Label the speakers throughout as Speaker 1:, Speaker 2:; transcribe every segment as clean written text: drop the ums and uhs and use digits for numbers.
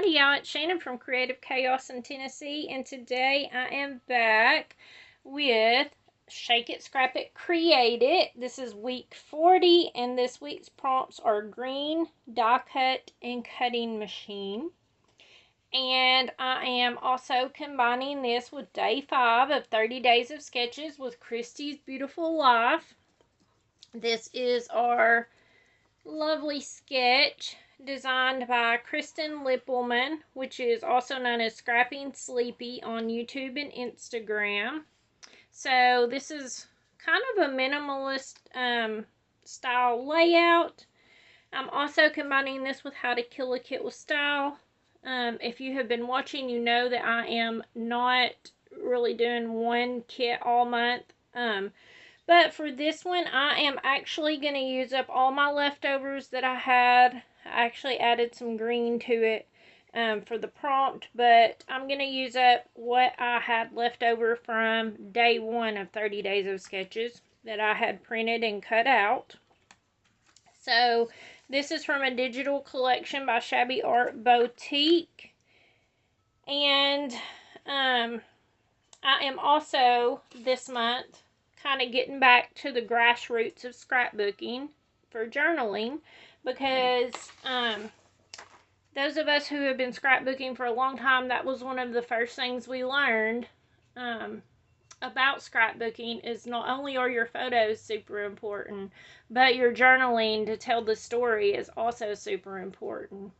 Speaker 1: Howdy y'all, it's Shannon from Creative Chaos in Tennessee, and today I am back with Shake It, Scrap It, Create It. This is week 40, and this week's prompts are green, die cut, and cutting machine. And I am also combining this with day 5 of 30 Days of Sketches with Christy's Beautiful Life. This is our lovely sketch designed by Kristen Lippelman, which is also known as Scrapping Sleepy on YouTube and Instagram. So this is kind of a minimalist style layout. I'm also combining this with How to Kill a Kit with Style. If you have been watching, you know that I am not really doing one kit all month. But for this one, I am actually going to use up all my leftovers that I had. I actually added some green to it for the prompt, but I'm going to use up what I had left over from day 1 of 30 Days of Sketches that I had printed and cut out. So this is from a digital collection by Shabby Art Boutique. And I am also, this month, kind of getting back to the grassroots of scrapbooking for journaling, because those of us who have been scrapbooking for a long time, that was one of the first things we learned about scrapbooking, is not only are your photos super important, but your journaling to tell the story is also super important,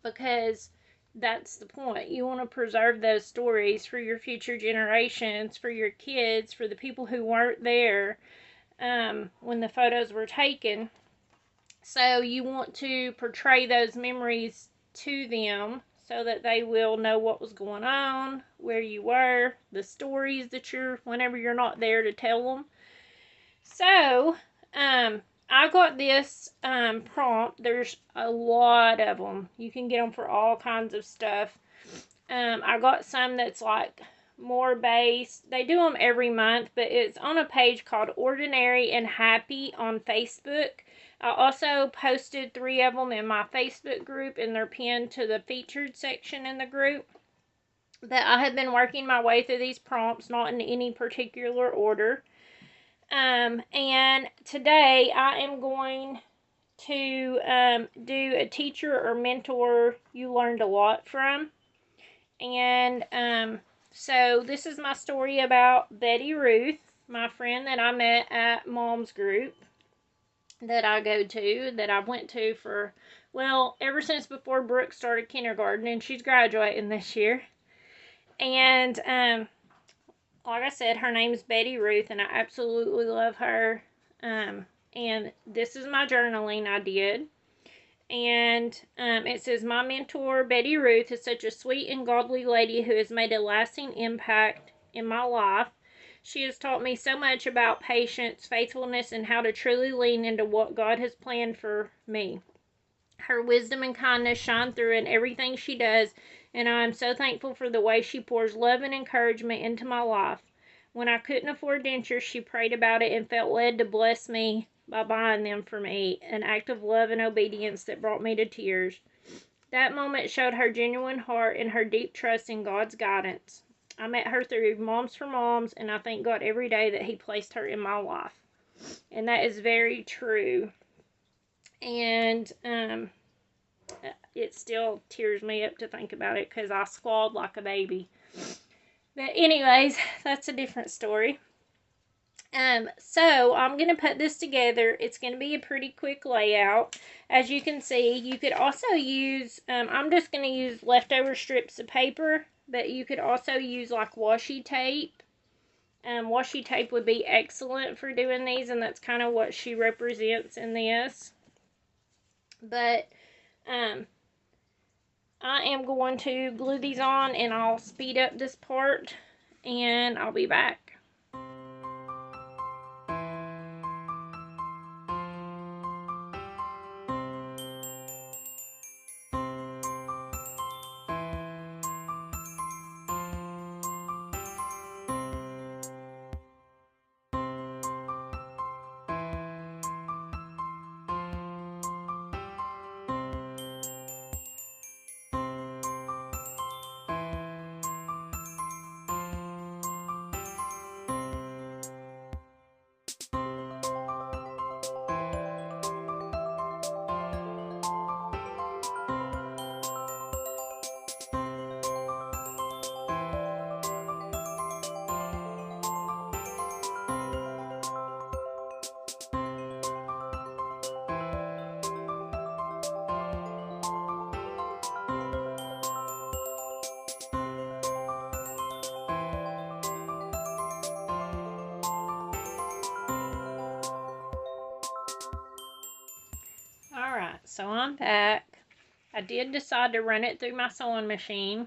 Speaker 1: because that's the point. You want to preserve those stories for your future generations, for your kids, for the people who weren't there when the photos were taken. So you want to portray those memories to them so that they will know what was going on, where you were, the stories that whenever you're not there to tell them. So, I got this prompt. There's a lot of them. You can get them for all kinds of stuff. I got some that's like more based. They do them every month, but it's on a page called Ordinary and Happy on Facebook. I also posted 3 of them in my Facebook group, and they're pinned to the featured section in the group. But I have been working my way through these prompts, not in any particular order. And today I am going to do a teacher or mentor you learned a lot from. And so this is my story about Betty Ruth, my friend that I met at Mom's group that I go to, that I went to for, well, ever since before Brooke started kindergarten, and she's graduating this year. And like I said, her name's Betty Ruth, and I absolutely love her. And this is my journaling I did. And it says, my mentor, Betty Ruth, is such a sweet and godly lady who has made a lasting impact in my life. She has taught me so much about patience, faithfulness, and how to truly lean into what God has planned for me. Her wisdom and kindness shine through in everything she does, and I am so thankful for the way she pours love and encouragement into my life. When I couldn't afford dentures, she prayed about it and felt led to bless me by buying them for me, an act of love and obedience that brought me to tears. That moment showed her genuine heart and her deep trust in God's guidance. I met her through Moms for Moms, and I thank God every day that He placed her in my life. And that is very true. And it still tears me up to think about it, because I squalled like a baby. But anyways, that's a different story. So I'm going to put this together. It's going to be a pretty quick layout. As you can see, you could also use, I'm just going to use leftover strips of paper, but you could also use like washi tape. Washi tape would be excellent for doing these, and that's kind of what she represents in this. But I am going to glue these on, and I'll speed up this part, and I'll be back. So I'm back. I did decide to run it through my sewing machine.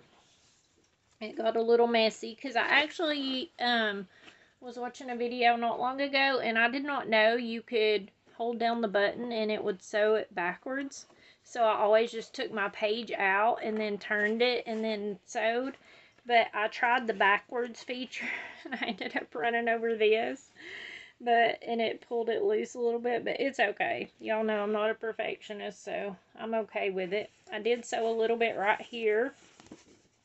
Speaker 1: It got a little messy because I actually was watching a video not long ago, and I did not know you could hold down the button and it would sew it backwards. So I always just took my page out and then turned it and then sewed. But I tried the backwards feature and I ended up running over this. And it pulled it loose a little bit, but it's okay. Y'all know I'm not a perfectionist, so I'm okay with it. I did sew a little bit right here.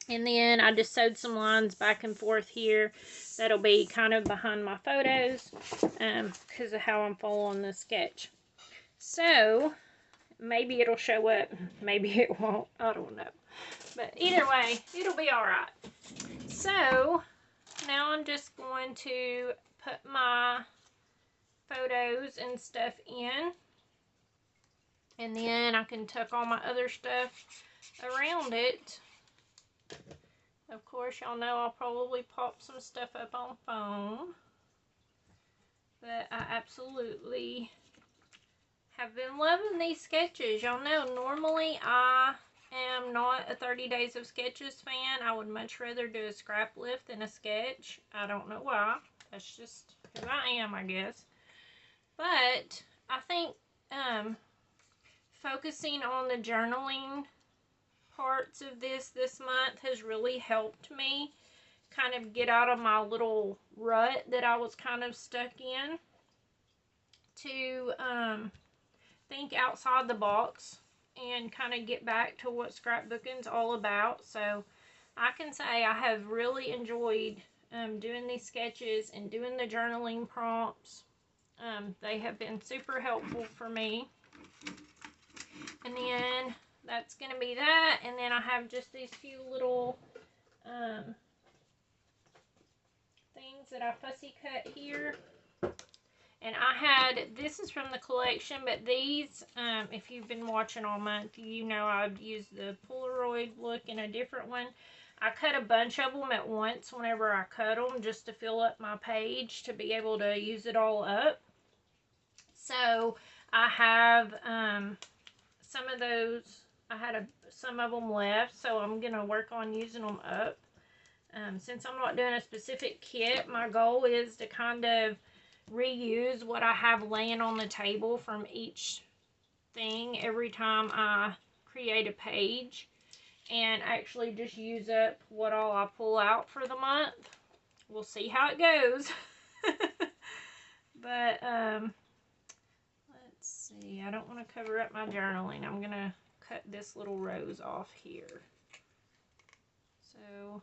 Speaker 1: And then I just sewed some lines back and forth here. That'll be kind of behind my photos because of how I'm following the sketch. So, maybe it'll show up. Maybe it won't. I don't know. But either way, it'll be alright. So, now I'm just going to put my photos and stuff in. And then I can tuck all my other stuff around it. Of course, y'all know I'll probably pop some stuff up on foam. But I absolutely have been loving these sketches. Y'all know, normally I am not a 30 Days of Sketches fan. I would much rather do a scrap lift than a sketch. I don't know why. That's just who I am, I guess. But I think focusing on the journaling parts of this month has really helped me kind of get out of my little rut that I was kind of stuck in, to think outside the box and kind of get back to what scrapbooking's all about. So I can say I have really enjoyed doing these sketches and doing the journaling prompts. They have been super helpful for me. And then that's going to be that. And then I have just these few little things that I fussy cut here. And I had, this is from the collection, but these, if you've been watching all month, you know I've used the Polaroid look in a different one. I cut a bunch of them at once whenever I cut them, just to fill up my page to be able to use it all up. So I have some of those, I had some of them left, so I'm going to work on using them up. Since I'm not doing a specific kit, my goal is to kind of reuse what I have laying on the table from each thing every time I create a page, and actually just use up what all I pull out for the month. We'll see how it goes. But let's see, I don't want to cover up my journaling. I'm gonna cut this little rose off here, so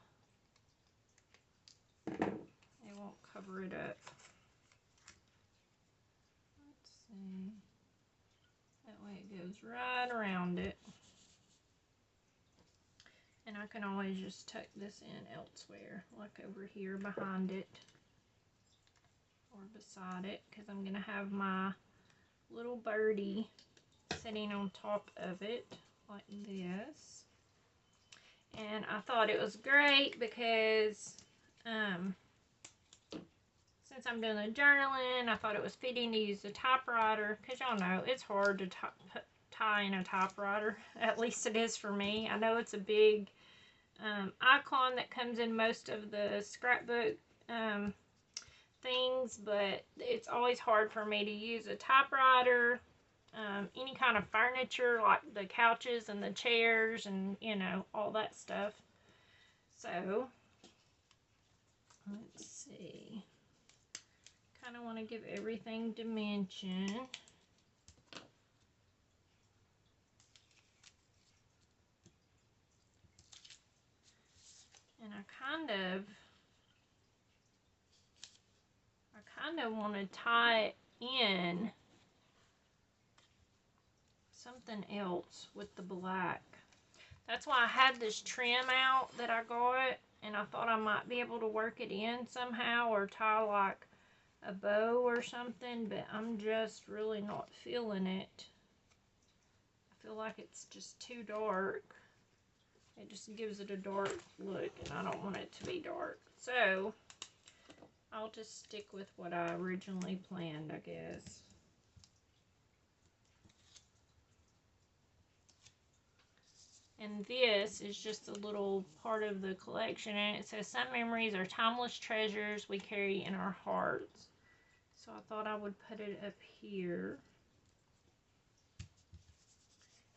Speaker 1: it won't cover it up. Let's see, that way it goes right around it. And I can always just tuck this in elsewhere, like over here behind it or beside it, because I'm going to have my little birdie sitting on top of it like this. And I thought it was great because since I'm doing the journaling, I thought it was fitting to use the typewriter, because y'all know it's hard to tie in a typewriter. At least it is for me. I know it's a big icon that comes in most of the scrapbook things, but it's always hard for me to use a typewriter, any kind of furniture like the couches and the chairs and, you know, all that stuff. So let's see, kind of want to give everything dimension. And I kind of want to tie in something else with the black. That's why I had this trim out that I got, and I thought I might be able to work it in somehow or tie like a bow or something, but I'm just really not feeling it. I feel like it's just too dark. It just gives it a dark look, and I don't want it to be dark. So I'll just stick with what I originally planned, I guess. And this is just a little part of the collection, and it says, some memories are timeless treasures we carry in our hearts. So I thought I would put it up here.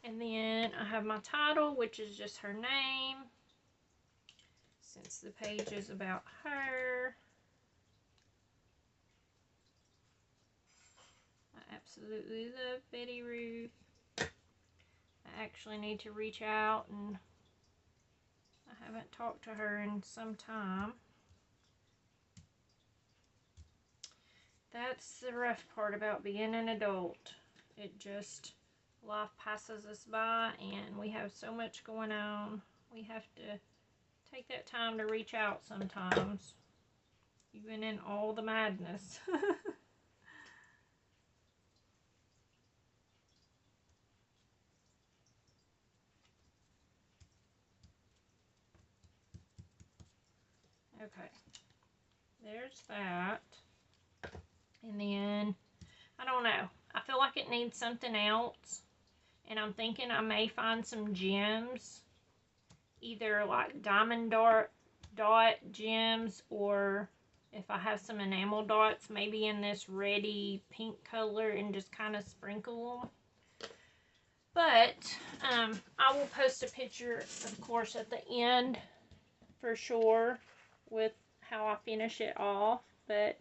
Speaker 1: And then I have my title, which is just her name, since the page is about her. I absolutely love Betty Ruth. I actually need to reach out, and I haven't talked to her in some time. That's the rough part about being an adult. It just, life passes us by, and we have so much going on. We have to take that time to reach out sometimes, even in all the madness. Okay, there's that. And then, I don't know, I feel like it needs something else, and I'm thinking I may find some gems, either like diamond dot gems, or if I have some enamel dots, maybe in this reddy pink color, and just kind of sprinkle them. But I will post a picture, of course, at the end for sure with how I finish it off. But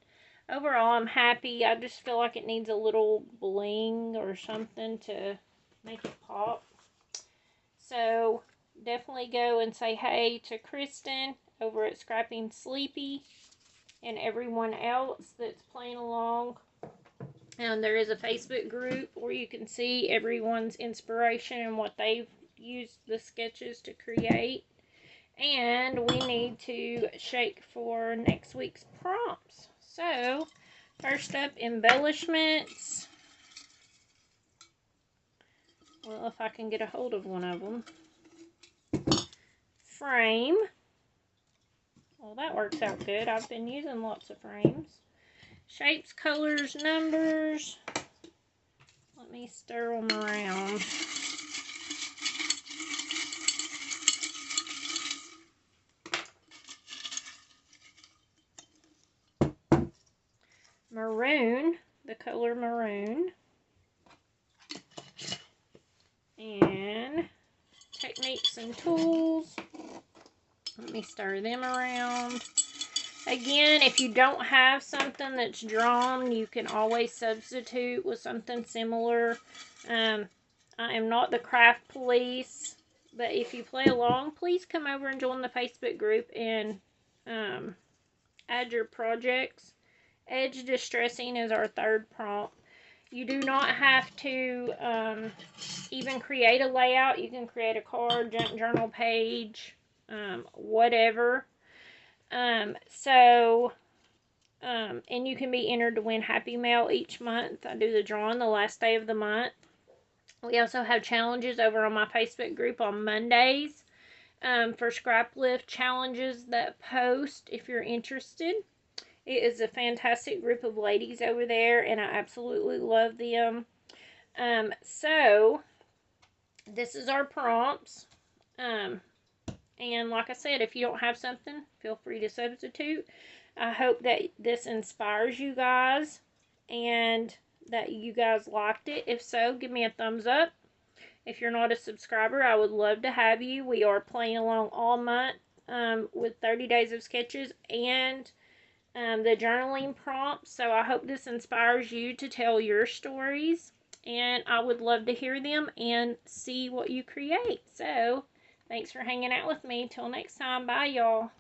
Speaker 1: overall, I'm happy. I just feel like it needs a little bling or something to make it pop. So definitely go and say hey to Kristen over at Scrapping Sleepy and everyone else that's playing along. And there is a Facebook group where you can see everyone's inspiration and what they've used the sketches to create. And we need to shake for next week's prompts. So, first up, embellishments. Well, if I can get a hold of one of them. Frame. Well, that works out good. I've been using lots of frames. Shapes, colors, numbers. Let me stir them around. Maroon, the color maroon. And techniques and tools. Let me stir them around. Again, if you don't have something that's drawn, you can always substitute with something similar. I am not the craft police, but if you play along, please come over and join the Facebook group and add your projects. Edge distressing is our third prompt. You do not have to even create a layout. You can create a card, junk journal page, whatever. And you can be entered to win Happy Mail each month. I do the drawing the last day of the month. We also have challenges over on my Facebook group on Mondays for scrap lift challenges that post if you're interested. It is a fantastic group of ladies over there, and I absolutely love them. So, this is our prompts. And like I said, if you don't have something, feel free to substitute. I hope that this inspires you guys and that you guys liked it. If so, give me a thumbs up. If you're not a subscriber, I would love to have you. We are playing along all month with 30 days of sketches and the journaling prompts. So I hope this inspires you to tell your stories. And I would love to hear them and see what you create. So, thanks for hanging out with me. Till next time. Bye, y'all.